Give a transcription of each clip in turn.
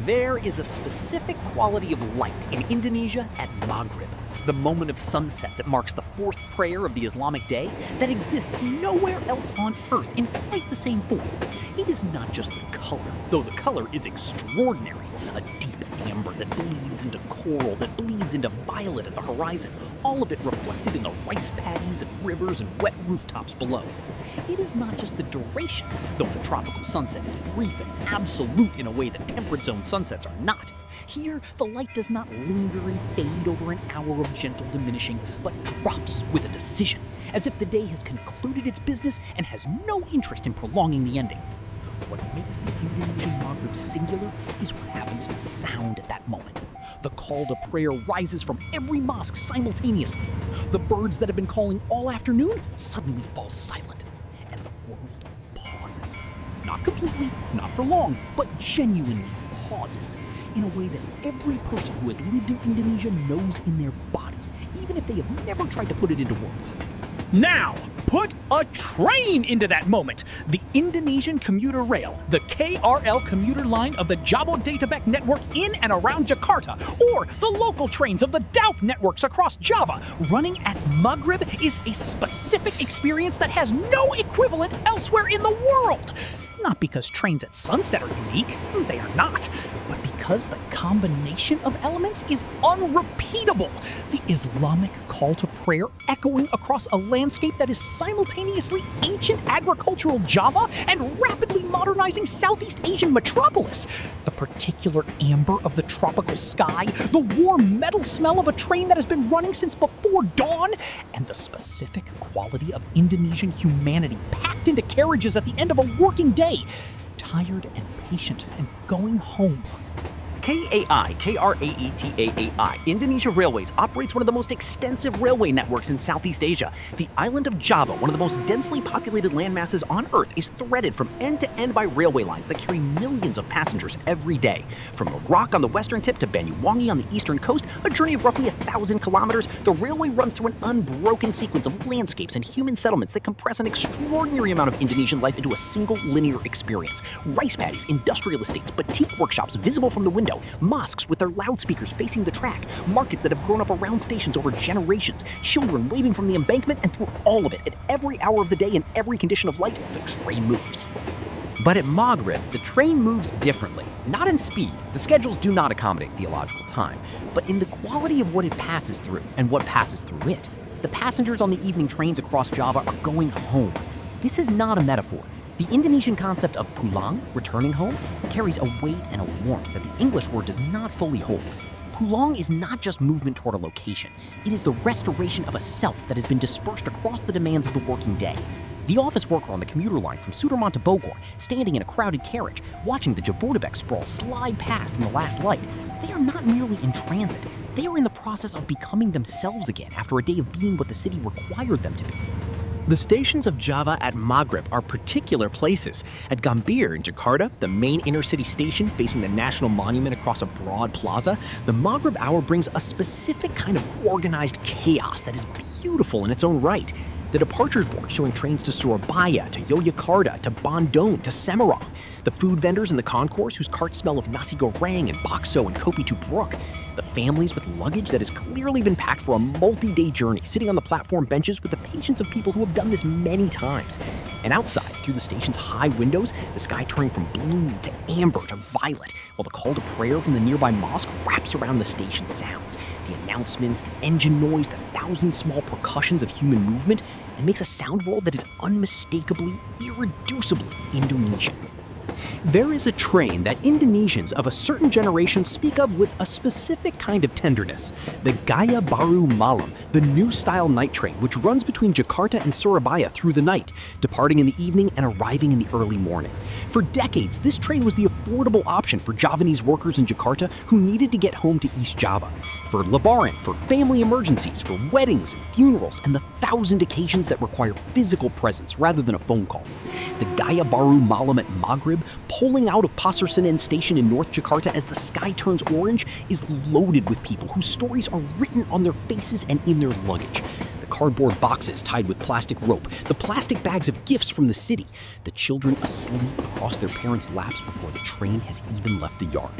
There is a specific quality of light in Indonesia at Maghrib, the moment of sunset that marks the fourth prayer of the Islamic day, that exists nowhere else on Earth in quite the same form. It is not just the color, though the color is extraordinary. A deep amber that bleeds into coral, that bleeds into violet at the horizon, all of it reflected in the rice paddies and rivers and wet rooftops below. It is not just the duration, though the tropical sunset is brief and absolute in a way that temperate zone sunsets are not. Here, the light does not linger and fade over an hour of gentle diminishing, but drops with a decision, as if the day has concluded its business and has no interest in prolonging the ending. What makes the Indonesian Maghrib singular is what happens to sound at that moment. The call to prayer rises from every mosque simultaneously. The birds that have been calling all afternoon suddenly fall silent, and the world pauses. Not completely, not for long, but genuinely pauses, in a way that every person who has lived in Indonesia knows in their body, even if they have never tried to put it into words. Now, put a train into that moment. The Indonesian Commuter Rail, the KRL commuter line of the Jabodetabek network in and around Jakarta, or the local trains of the Daup networks across Java, running at Maghrib is a specific experience that has no equivalent elsewhere in the world. Not because trains at sunset are unique, they are not, but because the combination of elements is unrepeatable. The Islamic call to prayer echoing across a landscape that is simultaneously ancient agricultural Java and rapidly modernizing Southeast Asian metropolis. The particular amber of the tropical sky, the warm metal smell of a train that has been running since before dawn, and the specific quality of Indonesian humanity packed into carriages at the end of a working day, tired and patient and going home. KAI, K-R-A-E-T-A-A-I, Indonesia Railways operates one of the most extensive railway networks in Southeast Asia. The island of Java, one of the most densely populated landmasses on Earth, is threaded from end to end by railway lines that carry millions of passengers every day. From Merak on the western tip to Banyuwangi on the eastern coast, a journey of roughly 1,000 kilometers, the railway runs through an unbroken sequence of landscapes and human settlements that compress an extraordinary amount of Indonesian life into a single linear experience. Rice paddies, industrial estates, boutique workshops visible from the window, mosques with their loudspeakers facing the track, markets that have grown up around stations over generations, children waving from the embankment, and through all of it, at every hour of the day and every condition of light, the train moves. But at Maghrib, the train moves differently. Not in speed, the schedules do not accommodate theological time, but in the quality of what it passes through and what passes through it. The passengers on the evening trains across Java are going home. This is not a metaphor. The Indonesian concept of pulang, returning home, carries a weight and a warmth that the English word does not fully hold. Pulang is not just movement toward a location. It is the restoration of a self that has been dispersed across the demands of the working day. The office worker on the commuter line from Sudirman to Bogor, standing in a crowded carriage, watching the Jabodetabek sprawl slide past in the last light, they are not merely in transit. They are in the process of becoming themselves again after a day of being what the city required them to be. The stations of Java at Maghrib are particular places. At Gambir in Jakarta, the main inner-city station facing the National Monument across a broad plaza, the Maghrib hour brings a specific kind of organized chaos that is beautiful in its own right. The departures board showing trains to Surabaya, to Yogyakarta, to Bandung, to Semarang. The food vendors in the concourse whose carts smell of nasi goreng and bakso and kopi tubruk. The families with luggage that has clearly been packed for a multi-day journey, sitting on the platform benches with the patience of people who have done this many times. And outside, through the station's high windows, the sky turning from blue to amber to violet, while the call to prayer from the nearby mosque wraps around the station sounds. The announcements, the engine noise, the thousand small percussions of human movement, and makes a sound world that is unmistakably, irreducibly Indonesian. There is a train that Indonesians of a certain generation speak of with a specific kind of tenderness, the Gaya Baru Malam, the new style night train which runs between Jakarta and Surabaya through the night, departing in the evening and arriving in the early morning. For decades, this train was the affordable option for Javanese workers in Jakarta who needed to get home to East Java. For Lebaran, for family emergencies, for weddings and funerals, and the 1,000 occasions that require physical presence rather than a phone call. The Gaya Baru Malam at Maghrib, pulling out of Pasar Senen station in North Jakarta as the sky turns orange, is loaded with people whose stories are written on their faces and in their luggage. The cardboard boxes tied with plastic rope, the plastic bags of gifts from the city, the children asleep across their parents' laps before the train has even left the yard.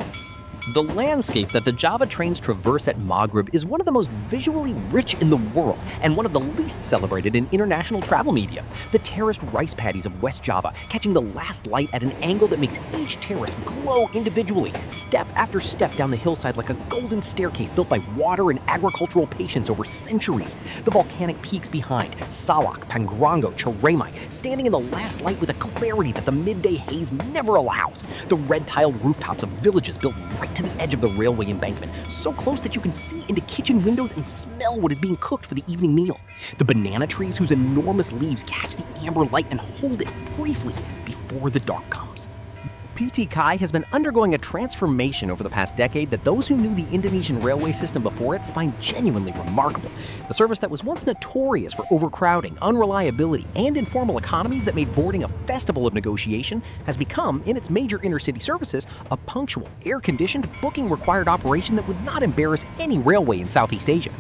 The landscape that the Java trains traverse at Maghreb is one of the most visually rich in the world and one of the least celebrated in international travel media. The terraced rice paddies of West Java, catching the last light at an angle that makes each terrace glow individually, step after step down the hillside like a golden staircase built by water and agricultural patience over centuries. The volcanic peaks behind, Salak, Pangrango, Cheremai, standing in the last light with a clarity that the midday haze never allows. The red-tiled rooftops of villages built right to the edge of the railway embankment, so close that you can see into kitchen windows and smell what is being cooked for the evening meal. The banana trees whose enormous leaves catch the amber light and hold it briefly before the dark comes. PT Kai has been undergoing a transformation over the past decade that those who knew the Indonesian railway system before it find genuinely remarkable. The service that was once notorious for overcrowding, unreliability, and informal economies that made boarding a festival of negotiation has become, in its major intercity services, a punctual, air-conditioned, booking-required operation that would not embarrass any railway in Southeast Asia.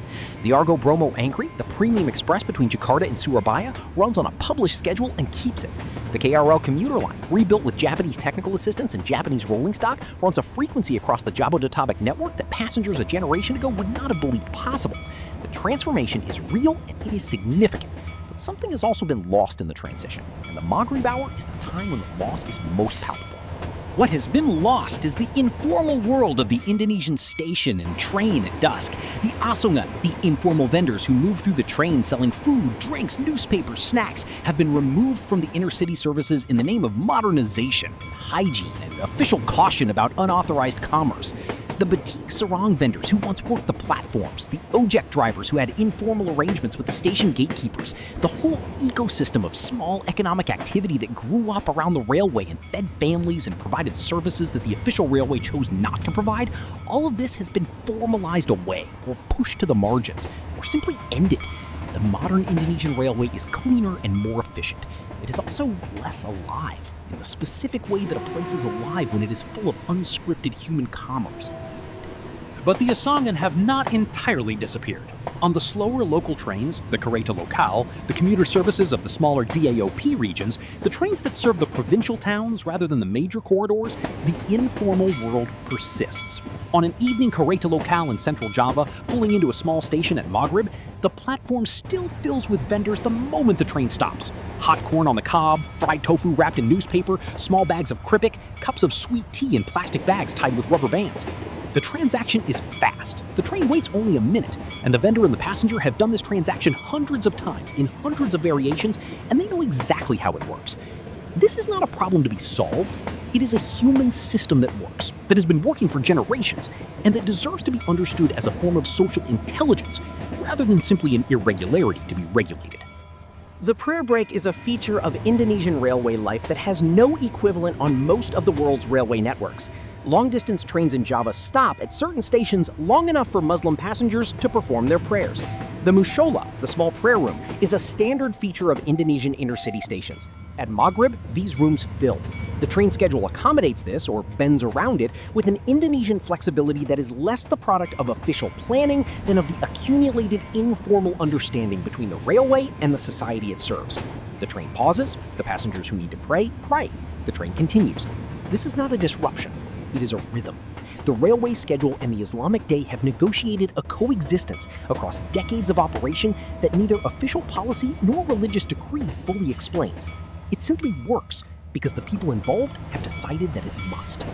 The Argo Bromo Angkri, the premium express between Jakarta and Surabaya, runs on a published schedule and keeps it. The KRL commuter line, rebuilt with Japanese technical assistance and Japanese rolling stock, runs a frequency across the Jabodetabek network that passengers a generation ago would not have believed possible. The transformation is real and it is significant, but something has also been lost in the transition, and the Maghreb hour is the time when the loss is most palpable. What has been lost is the informal world of the Indonesian station and train at dusk. The asungan, the informal vendors who move through the train selling food, drinks, newspapers, snacks, have been removed from the intercity services in the name of modernization, hygiene, and official caution about unauthorized commerce. The batik sarong vendors who once worked the platforms, the ojek drivers who had informal arrangements with the station gatekeepers, the whole ecosystem of small economic activity that grew up around the railway and fed families and provided services that the official railway chose not to provide, all of this has been formalized away or pushed to the margins or simply ended. The modern Indonesian railway is cleaner and more efficient. It is also less alive, in the specific way that a place is alive when it is full of unscripted human commerce. But the asungan have not entirely disappeared. On the slower local trains, the Kereta Lokal, the commuter services of the smaller DAOP regions, the trains that serve the provincial towns rather than the major corridors, the informal world persists. On an evening Kereta Lokal in central Java, pulling into a small station at Maghreb, the platform still fills with vendors the moment the train stops. Hot corn on the cob, fried tofu wrapped in newspaper, small bags of kripik, cups of sweet tea in plastic bags tied with rubber bands. The transaction is fast. The train waits only a minute, and the vendor and the passenger have done this transaction hundreds of times in hundreds of variations, and they know exactly how it works. This is not a problem to be solved. It is a human system that works, that has been working for generations, and that deserves to be understood as a form of social intelligence, rather than simply an irregularity to be regulated. The prayer break is a feature of Indonesian railway life that has no equivalent on most of the world's railway networks. Long-distance trains in Java stop at certain stations long enough for Muslim passengers to perform their prayers. The mushola, the small prayer room, is a standard feature of Indonesian intercity stations. At Maghreb, these rooms fill. The train schedule accommodates this, or bends around it, with an Indonesian flexibility that is less the product of official planning than of the accumulated informal understanding between the railway and the society it serves. The train pauses, the passengers who need to pray, pray. The train continues. This is not a disruption. It is a rhythm. The railway schedule and the Islamic day have negotiated a coexistence across decades of operation that neither official policy nor religious decree fully explains. It simply works because the people involved have decided that it must.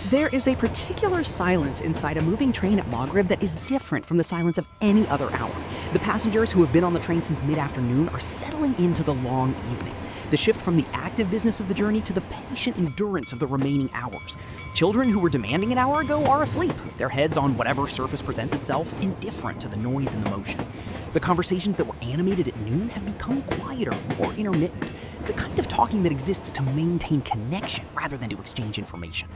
There is a particular silence inside a moving train at Maghreb that is different from the silence of any other hour. The passengers who have been on the train since mid-afternoon are settling into the long evening. The shift from the active business of the journey to the patient endurance of the remaining hours. Children who were demanding an hour ago are asleep, their heads on whatever surface presents itself, indifferent to the noise and the motion. The conversations that were animated at noon have become quieter, more intermittent, the kind of talking that exists to maintain connection rather than to exchange information.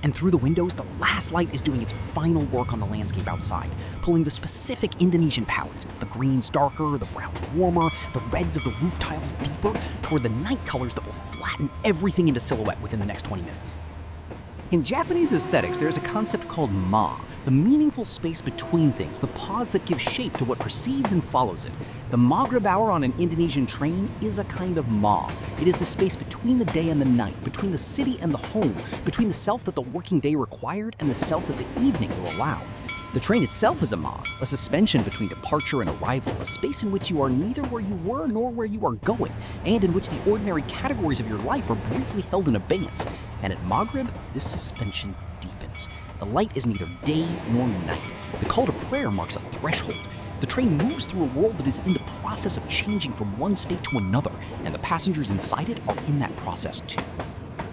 And through the windows, the last light is doing its final work on the landscape outside, pulling the specific Indonesian palette, the greens darker, the browns warmer, the reds of the roof tiles deeper, toward the night colors that will flatten everything into silhouette within the next 20 minutes. In Japanese aesthetics, there's a concept called ma, the meaningful space between things, the pause that gives shape to what precedes and follows it. The Maghrib hour on an Indonesian train is a kind of ma. It is the space between the day and the night, between the city and the home, between the self that the working day required and the self that the evening will allow. The train itself is a ma, a suspension between departure and arrival, a space in which you are neither where you were nor where you are going, and in which the ordinary categories of your life are briefly held in abeyance. And at Maghrib, this suspension deepens. The light is neither day nor night. The call to prayer marks a threshold. The train moves through a world that is in the process of changing from one state to another, and the passengers inside it are in that process too.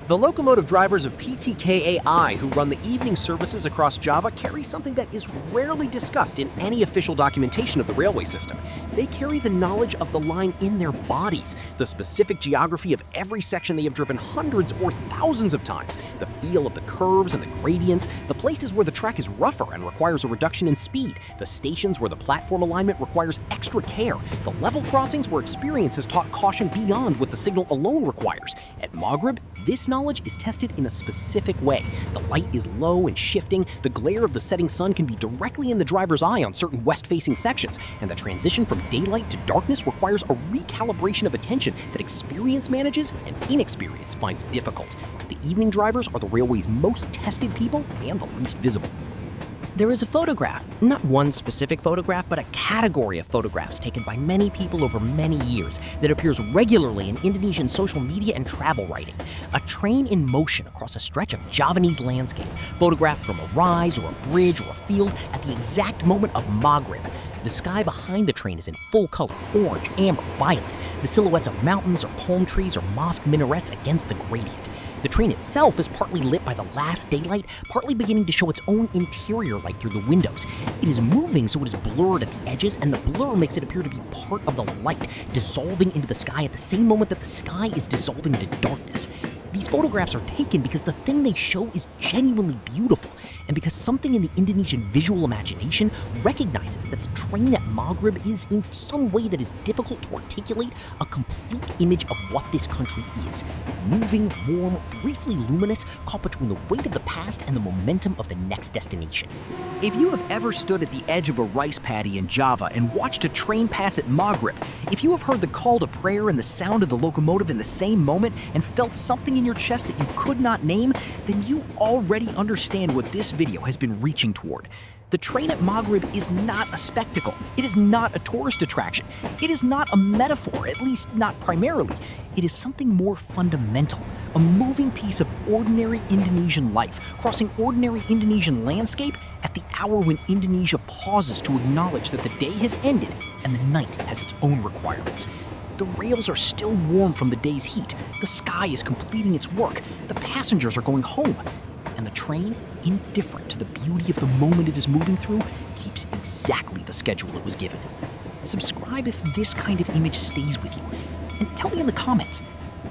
The locomotive drivers of PTKAI who run the evening services across Java carry something that is rarely discussed in any official documentation of the railway system. They carry the knowledge of the line in their bodies, the specific geography of every section they have driven hundreds or thousands of times, the feel of the curves and the gradients, the places where the track is rougher and requires a reduction in speed, the stations where the platform alignment requires extra care, the level crossings where experience has taught caution beyond what the signal alone requires. At Maghrib, this knowledge is tested in a specific way. The light is low and shifting, the glare of the setting sun can be directly in the driver's eye on certain west-facing sections, and the transition from daylight to darkness requires a recalibration of attention that experience manages and inexperience finds difficult. The evening drivers are the railway's most tested people and the least visible. There is a photograph, not one specific photograph, but a category of photographs taken by many people over many years that appears regularly in Indonesian social media and travel writing. A train in motion across a stretch of Javanese landscape, photographed from a rise or a bridge or a field at the exact moment of Maghrib. The sky behind the train is in full color, orange, amber, violet. The silhouettes of mountains or palm trees or mosque minarets against the gradient. The train itself is partly lit by the last daylight, partly beginning to show its own interior light through the windows. It is moving so it is blurred at the edges, and the blur makes it appear to be part of the light, dissolving into the sky at the same moment that the sky is dissolving into darkness. These photographs are taken because the thing they show is genuinely beautiful, and because something in the Indonesian visual imagination recognizes that the train at Maghrib is in some way that is difficult to articulate a complete image of what this country is. Moving, warm, briefly luminous, caught between the weight of the past and the momentum of the next destination. If you have ever stood at the edge of a rice paddy in Java and watched a train pass at Maghrib, if you have heard the call to prayer and the sound of the locomotive in the same moment and felt something in your chest that you could not name, then you already understand what this video has been reaching toward. The train at Maghrib is not a spectacle. It is not a tourist attraction. It is not a metaphor, at least not primarily. It is something more fundamental, a moving piece of ordinary Indonesian life, crossing ordinary Indonesian landscape at the hour when Indonesia pauses to acknowledge that the day has ended and the night has its own requirements. The rails are still warm from the day's heat. The sky is completing its work. The passengers are going home. And the train, indifferent to the beauty of the moment it is moving through, keeps exactly the schedule it was given. Subscribe if this kind of image stays with you. And tell me in the comments,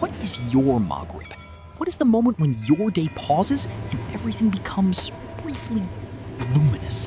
what is your Maghrib? What is the moment when your day pauses and everything becomes briefly luminous?